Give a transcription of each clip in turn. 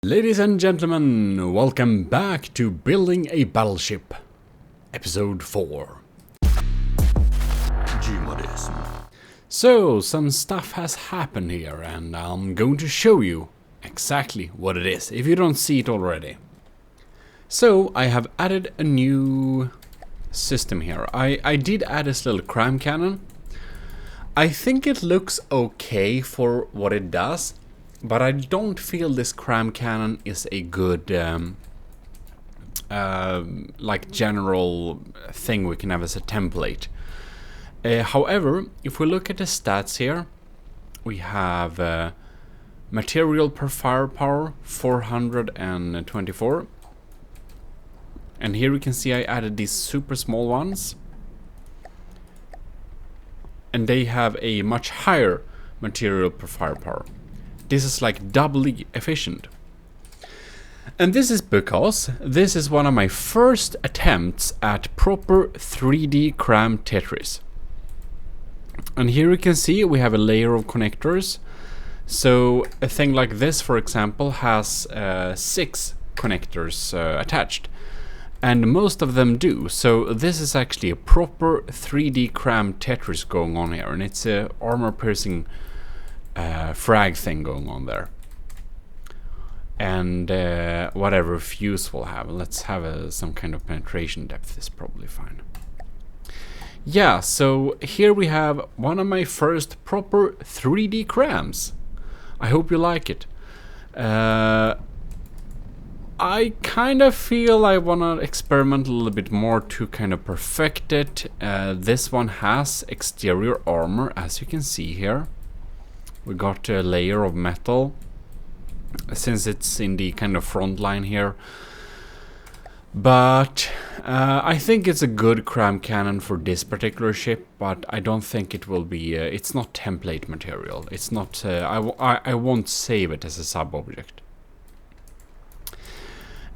Ladies and gentlemen, welcome back to Building a Battleship, Episode 4. GMODISM. So, some stuff has happened here, and I'm going to show you exactly what it is, if you don't see it already. So, I have added a new system here. I did add this little cram cannon. I think it looks okay for what it does. But I don't feel this cram cannon is a good like general thing we can have as a template. However, if we look at the stats here, we have material per firepower 424. And here we can see I added these super small ones. And they have a much higher material per firepower. This is like doubly efficient. And this is because this is one of my first attempts at proper 3D cram Tetris. And here you can see we have a layer of connectors. So a thing like this, for example, has 6 connectors attached. And most of them do. So this is actually a proper 3D cram Tetris going on here. And it's a armor piercing frag thing going on there, and whatever fuse we'll have. Let's have some kind of penetration depth is probably fine. Yeah, so here we have one of my first proper 3D crams. I hope you like it. I kind of feel I want to experiment a little bit more to kind of perfect it. This one has exterior armor, as you can see here. We got a layer of metal, since it's in the kind of front line here. But I think it's a good cram cannon for this particular ship, but I don't think it will be, it's not template material. It's not, I won't save it as a sub-object.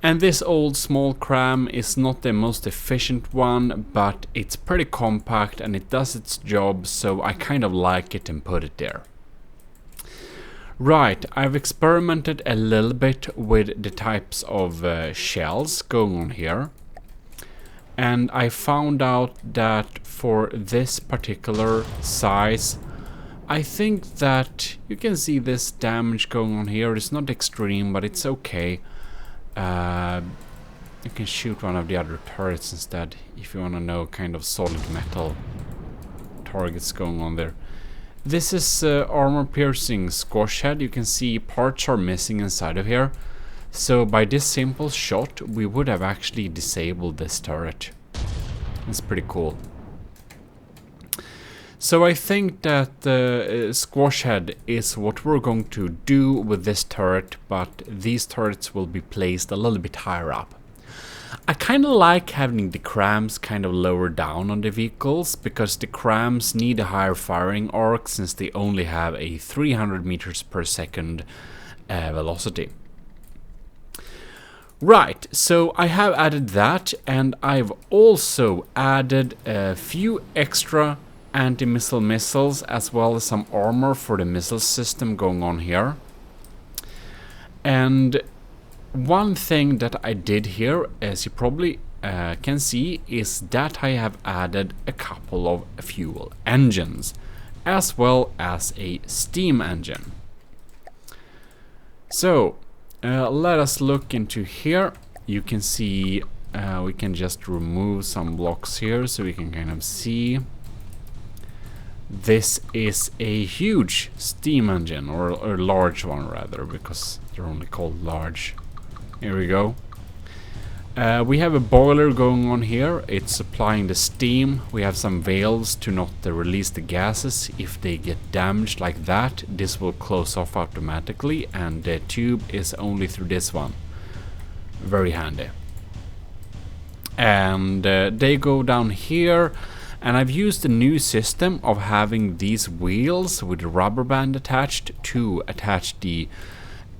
And this old small cram is not the most efficient one, but it's pretty compact and it does its job, so I kind of like it and put it there. Right, I've experimented a little bit with the types of shells going on here. And I found out that for this particular size, I think that you can see this damage going on here. It's not extreme, but it's okay. You can shoot one of the other turrets instead, if you want to know kind of solid metal targets going on there. This is armor piercing squash head. You can see parts are missing inside of here. So by this simple shot we would have actually disabled this turret. It's pretty cool. So I think that the squash head is what we're going to do with this turret, but these turrets will be placed a little bit higher up. I kind of like having the crams kind of lower down on the vehicles, because the crams need a higher firing arc since they only have a 300 meters per second velocity. Right, so I have added that, and I've also added a few extra anti-missile missiles as well as some armor for the missile system going on here. And one thing that I did here, as you probably can see, is that I have added a couple of fuel engines, as well as a steam engine. So, let us look into here. You can see, we can just remove some blocks here so we can kind of see. This is a huge steam engine, or a large one rather, because they're only called large. Here we go. We have a boiler going on here. It's supplying the steam. We have some valves to not release the gases. If they get damaged like that, this will close off automatically, and the tube is only through this one. Very handy. And they go down here, and I've used a new system of having these wheels with a rubber band attached to attach the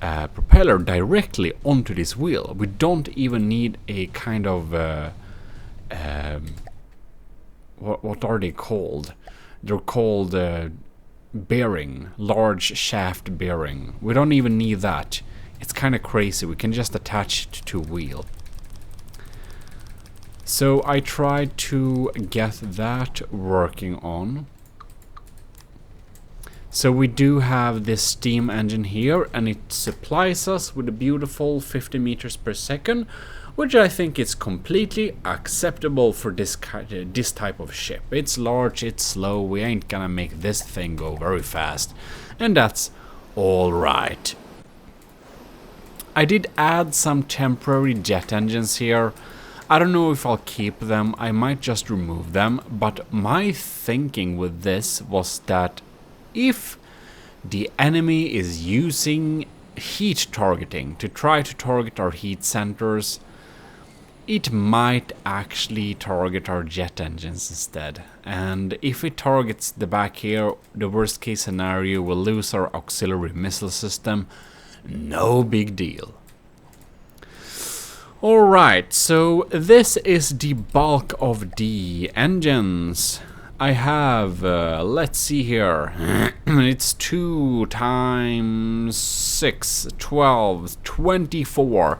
propeller directly onto this wheel. We don't even need a kind of what are they called? They're called bearing, large shaft bearing. We don't even need that. It's kind of crazy. We can just attach it to a wheel. So I tried to get that working on. So we do have this steam engine here, and it supplies us with a beautiful 50 meters per second, which I think is completely acceptable for this type of ship. It's large, it's slow, we ain't gonna make this thing go very fast, and that's all right. I did add some temporary jet engines here. I don't know if I'll keep them, I might just remove them, but my thinking with this was that if the enemy is using heat targeting to try to target our heat centers, it might actually target our jet engines instead. And if it targets the back here, the worst case scenario, we'll lose our auxiliary missile system. No big deal. Alright, so this is the bulk of the engines. I have, let's see here, it's 2 times 6, 12, 24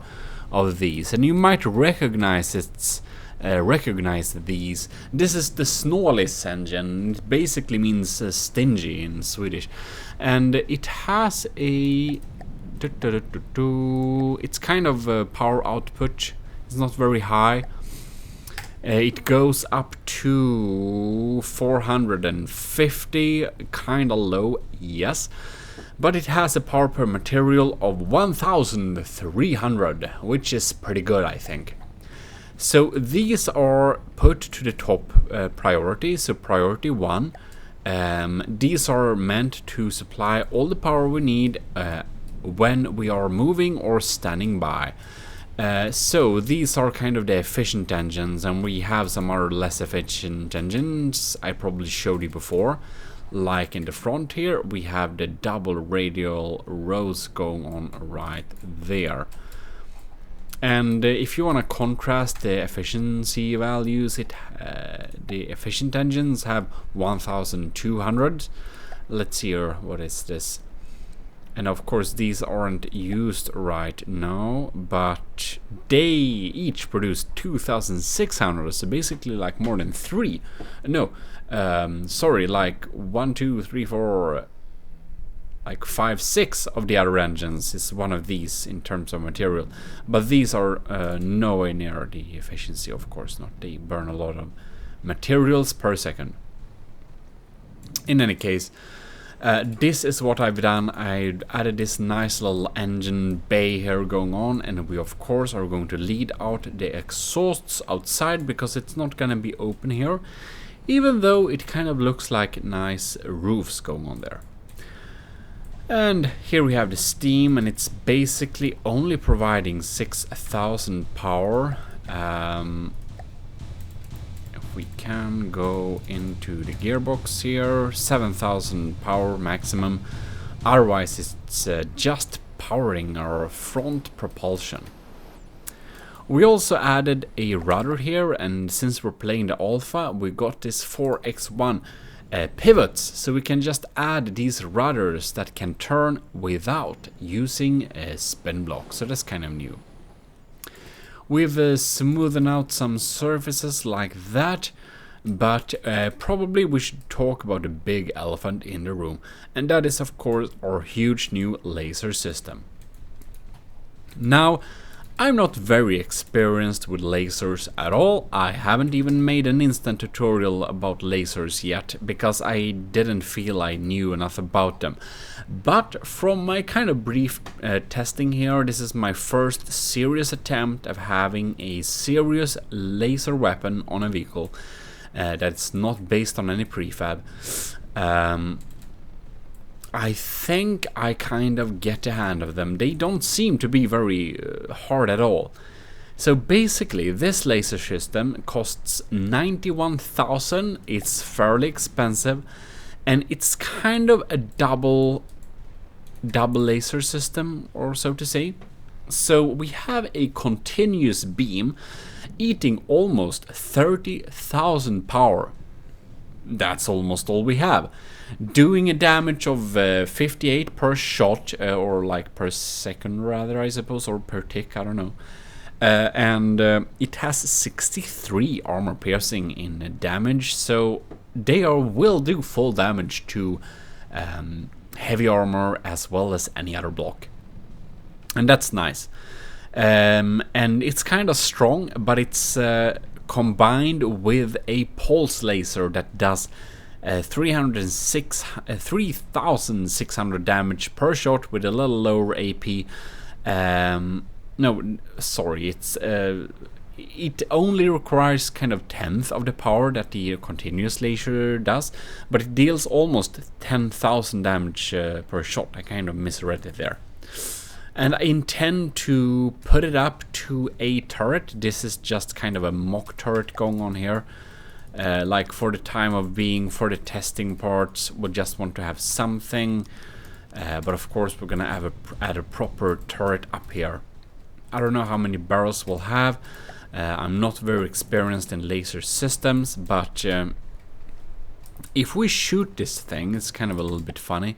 of these, and you might recognize these. This is the Snålis engine. It basically means stingy in Swedish, and it has a it's kind of power output. It's not very high. It goes up to 450, kinda low, yes. But it has a power per material of 1300, which is pretty good, I think. So these are put to the top priority, so priority 1. These are meant to supply all the power we need when we are moving or standing by. So these are kind of the efficient engines, and we have some other less efficient engines I probably showed you before. Like in the front here, we have the double radial rows going on right there. And if you want to contrast the efficiency values, the efficient engines have 1200. Let's see here, what is this? And of course these aren't used right now, but they each produce 2600, so basically like more than 3. No, sorry, like 1, 2, 3, 4, like 5, 6 of the other engines is one of these in terms of material. But these are nowhere near the efficiency, of course not. They burn a lot of materials per second. In any case, this is what I've done. I added this nice little engine bay here going on, and we of course are going to lead out the exhausts outside because it's not gonna be open here, even though it kind of looks like nice roofs going on there. And here we have the steam, and it's basically only providing 6000 power. We can go into the gearbox here, 7000 power maximum, otherwise it's just powering our front propulsion. We also added a rudder here, and since we're playing the alpha, we got this 4x1 pivots, so we can just add these rudders that can turn without using a spin block, so that's kind of new. We've smoothed out some surfaces like that, but probably we should talk about the big elephant in the room, and that is of course our huge new laser system. Now, I'm not very experienced with lasers at all. I haven't even made an instant tutorial about lasers yet, because I didn't feel I knew enough about them. But from my kind of brief testing here, this is my first serious attempt of having a serious laser weapon on a vehicle that's not based on any prefab. I think I kind of get the hand of them. They don't seem to be very hard at all. So basically this laser system costs 91,000. It's fairly expensive, and it's kind of a double laser system, or so to say. So we have a continuous beam eating almost 30,000 power. That's almost all we have. doing a damage of 58 per shot, or like per second rather, I suppose, or per tick, I don't know. And it has 63 armor piercing in damage, so they will do full damage to heavy armor as well as any other block. And that's nice. And it's kind of strong, but it's combined with a pulse laser that does 3,600 damage per shot with a little lower AP. No, sorry, it only requires kind of 1/10 of the power that the continuous laser does, but it deals almost 10,000 damage per shot. I kind of misread it there. And I intend to put it up to a turret. This is just kind of a mock turret going on here. Like for the time of being, for the testing parts, we just want to have something. But of course we're gonna add a proper turret up here. I don't know how many barrels we'll have. I'm not very experienced in laser systems, but if we shoot this thing, it's kind of a little bit funny.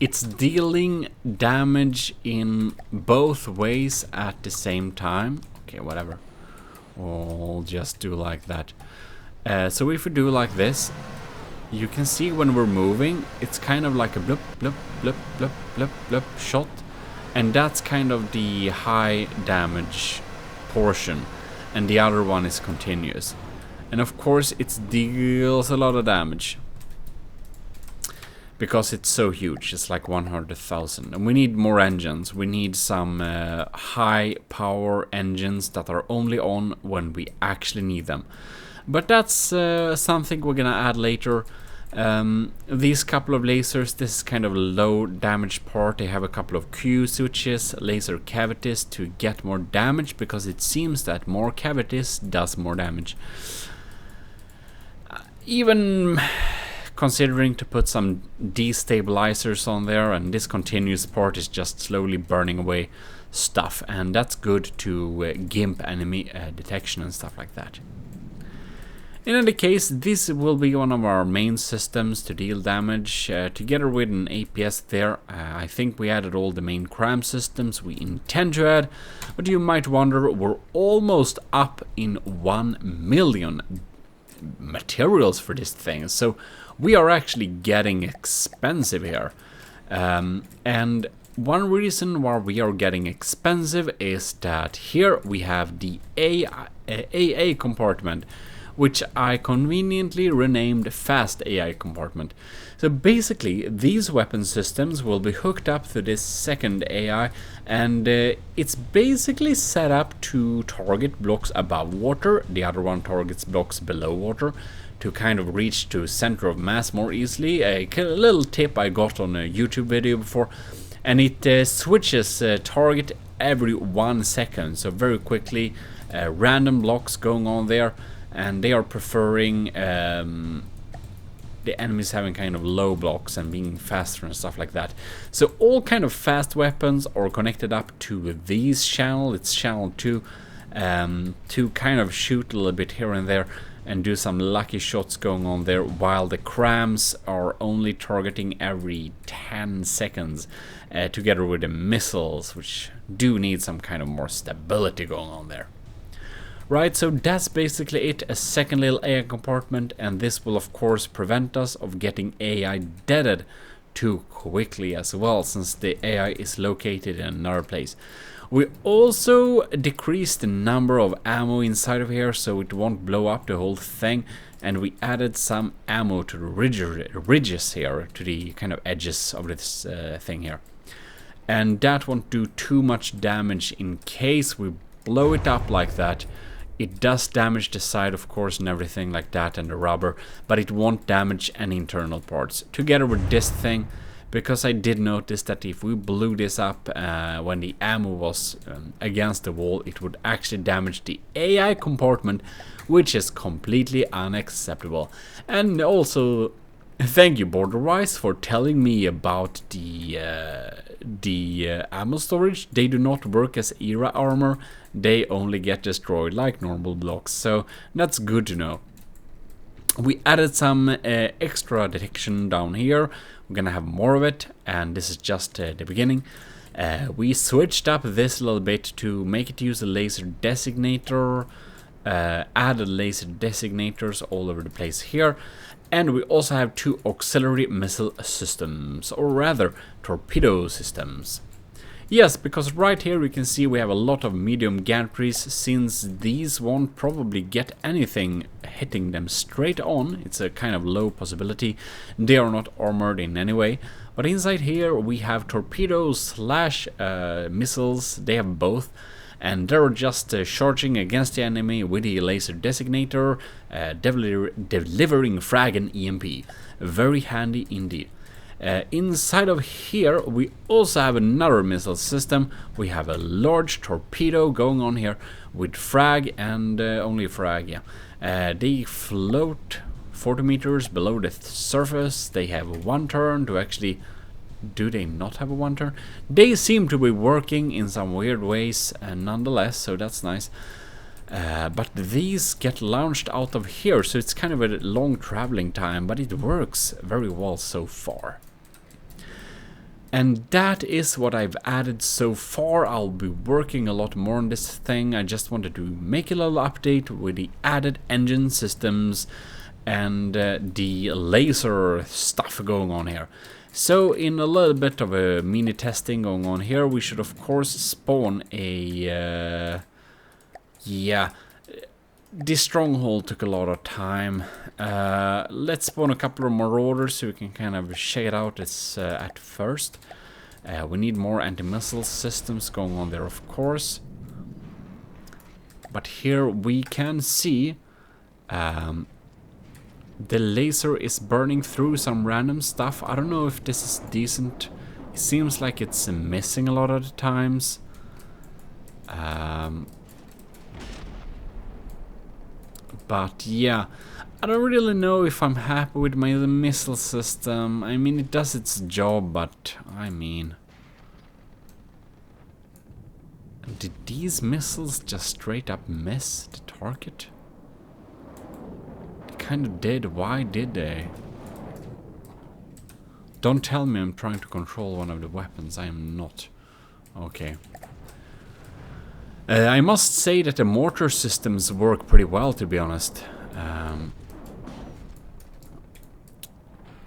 It's dealing damage in both ways at the same time. Okay, whatever. We'll just do like that. So if we do like this, you can see when we're moving, it's kind of like a blip, blip, blip, blip, blip, blip shot. And that's kind of the high damage portion. And the other one is continuous. And of course it deals a lot of damage. Because it's so huge, it's like 100,000. And we need more engines. We need some high power engines that are only on when we actually need them. But that's something we're gonna add later. These couple of lasers, this is kind of a low damage part. They have a couple of Q switches, laser cavities to get more damage, because it seems that more cavities does more damage. Even considering to put some destabilizers on there, and this continuous part is just slowly burning away stuff, and that's good to gimp enemy detection and stuff like that. In any case, this will be one of our main systems to deal damage, together with an APS there. I think we added all the main cram systems we intend to add, but you might wonder, we're almost up in 1 million materials for this thing, so we are actually getting expensive here. And one reason why we are getting expensive is that here we have the AA compartment, which I conveniently renamed Fast AI compartment. So basically, these weapon systems will be hooked up to this second AI, and it's basically set up to target blocks above water. The other one targets blocks below water to kind of reach to center of mass more easily. A little tip I got on a YouTube video before, and it switches target every 1 second, so very quickly. Random blocks going on there. And they are preferring the enemies having kind of low blocks and being faster and stuff like that. So all kind of fast weapons are connected up to these channel. It's channel 2 to kind of shoot a little bit here and there and do some lucky shots going on there, while the crams are only targeting every 10 seconds together with the missiles, which do need some kind of more stability going on there. Right, so that's basically it, a second little AI compartment, and this will of course prevent us of getting AI deaded too quickly as well, since the AI is located in another place. We also decreased the number of ammo inside of here, so it won't blow up the whole thing, and we added some ammo to the ridges here, to the kind of edges of this thing here. And that won't do too much damage in case we blow it up like that. It does damage the side, of course, and everything like that, and the rubber, but it won't damage any internal parts. Together with this thing, because I did notice that if we blew this up when the ammo was against the wall, it would actually damage the AI compartment, which is completely unacceptable. And also, thank you, Borderwise, for telling me about the ammo storage. They do not work as era armor. They only get destroyed like normal blocks, so that's good to know. We added some extra detection down here. We're gonna have more of it, and this is just the beginning. We switched up this a little bit to make it use a laser designator, added laser designators all over the place here, and we also have 2 auxiliary missile systems, or rather torpedo systems. Yes, because right here we can see we have a lot of medium gantries, since these won't probably get anything hitting them straight on. It's a kind of low possibility. They are not armored in any way. But inside here we have torpedoes slash missiles. They have both. And they're just charging against the enemy with the laser designator, delivering frag and EMP. Very handy indeed. Inside of here we also have another missile system. We have a large torpedo going on here with frag and only frag, yeah. They float 40 meters below the surface. They have 1 turn to actually... Do they not have a 1 turn? They seem to be working in some weird ways nonetheless, so that's nice. But these get launched out of here, so it's kind of a long traveling time, but it works very well so far. And that is what I've added so far. I'll be working a lot more on this thing. I just wanted to make a little update with the added engine systems and the laser stuff going on here. So in a little bit of a mini testing going on here, we should of course spawn a... yeah, this stronghold took a lot of time. Let's spawn a couple of marauders so we can kind of check it out at first. We need more anti-missile systems going on there, of course. But here we can see the laser is burning through some random stuff. I don't know if this is decent. It seems like it's missing a lot of the times. But yeah, I don't really know if I'm happy with my missile system. I mean, it does its job, but I mean... Did these missiles just straight up miss the target? They kind of did. Why did they? Don't tell me I'm trying to control one of the weapons. I am not. Okay. I must say that the mortar systems work pretty well, to be honest.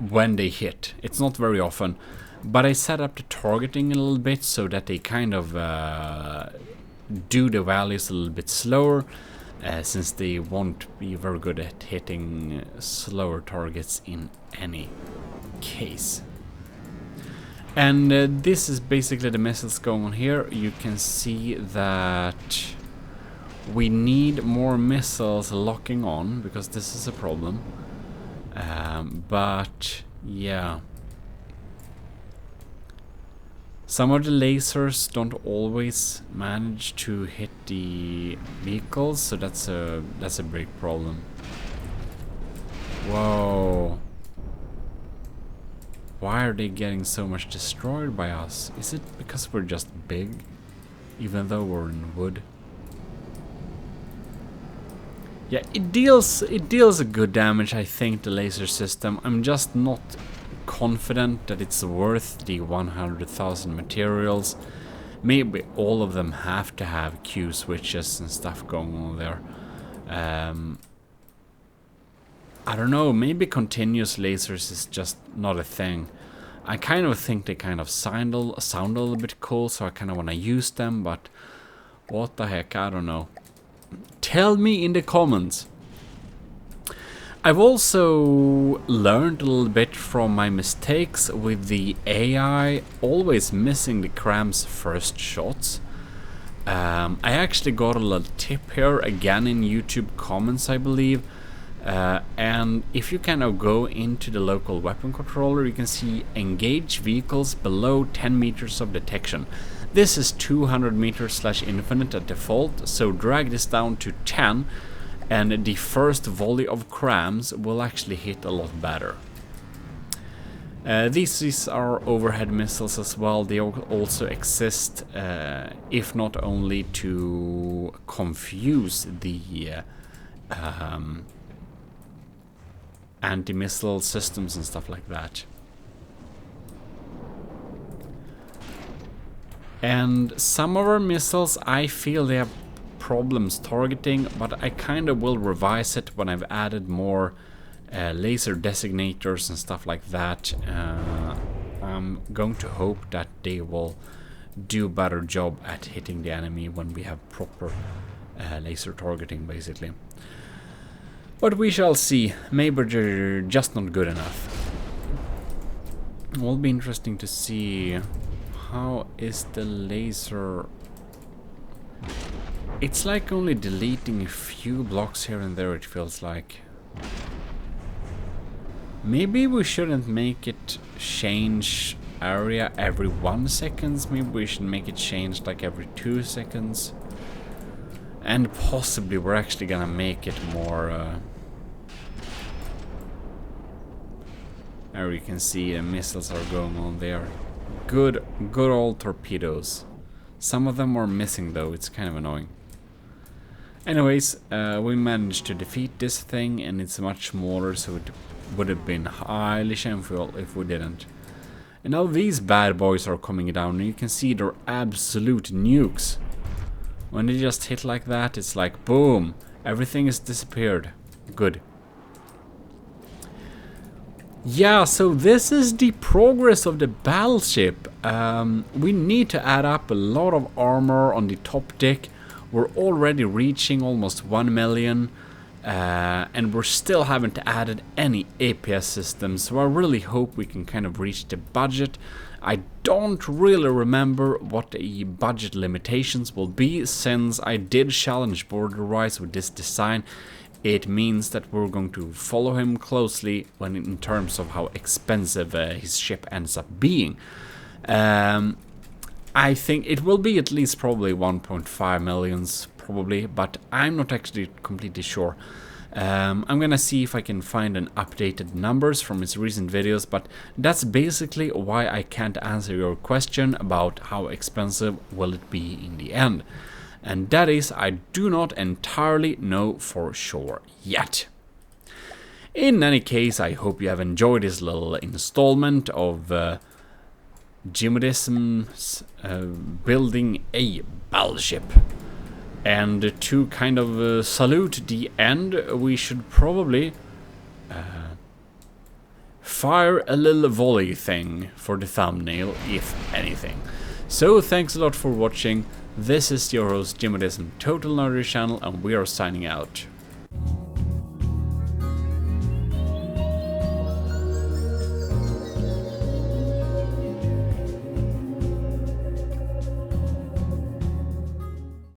When they hit. It's not very often. But I set up the targeting a little bit so that they kind of do the values a little bit slower. Since they won't be very good at hitting slower targets in any case. And this is basically the missiles going on here. You can see that we need more missiles locking on, because this is a problem. But yeah, some of the lasers don't always manage to hit the vehicles, so that's a big problem. Whoa. Why are they getting so much destroyed by us? Is it because we're just big, even though we're in wood? Yeah, it deals a good damage, I think, the laser system. I'm just not confident that it's worth the 100,000 materials. Maybe all of them have to have Q switches and stuff going on there. I don't know, maybe continuous lasers is just not a thing. I kind of think they kind of sound a little bit cool, so I kind of want to use them, but what the heck, I don't know. Tell me in the comments. I've also learned a little bit from my mistakes with the AI always missing the Cram's first shots. I actually got a little tip here, again in YouTube comments, I believe. And if you kind of go into the local weapon controller, you can see engage vehicles below 10 meters of detection. This is 200 meters / infinite at default, so drag this down to 10 and the first volley of crams will actually hit a lot better. These are overhead missiles as well. They also exist, if not only to confuse the anti-missile systems and stuff like that. And some of our missiles, I feel they have problems targeting, but I kind of will revise it when I've added more laser designators and stuff like that. I'm going to hope that they will do a better job at hitting the enemy when we have proper laser targeting, basically. But we shall see. Maybe they're just not good enough. It will be interesting to see how is the laser. It's like only deleting a few blocks here and there, it feels like. Maybe we shouldn't make it change area every 1 second. Maybe we should make it change like every 2 seconds. And possibly we're actually gonna make it more... there you can see the missiles are going on there. Good old torpedoes. Some of them are missing though, it's kind of annoying. Anyways, we managed to defeat this thing, and it's much smaller, so it would have been highly shameful if we didn't. And now these bad boys are coming down, and you can see they're absolute nukes. When they just hit like that, it's like boom, everything is disappeared. Good. Yeah, so this is the progress of the battleship. We need to add up a lot of armor on the top deck. We're already reaching almost 1 million, and we still haven't added any APS systems, so I really hope we can kind of reach the budget. I don't really remember what the budget limitations will be, since I did challenge Borderwise with this design. It means that we're going to follow him closely when in terms of how expensive his ship ends up being. I think it will be at least probably 1.5 millions, probably, but I'm not actually completely sure. I'm gonna see if I can find an updated numbers from his recent videos, but that's basically why I can't answer your question about how expensive will it be in the end. And that is, I do not entirely know for sure yet. In any case, I hope you have enjoyed this little installment of GMODISM's building a battleship. And to kind of salute the end, we should probably fire a little volley thing for the thumbnail, if anything. So thanks a lot for watching. This is your host GMODISM Total Nerdy Channel, and we are signing out.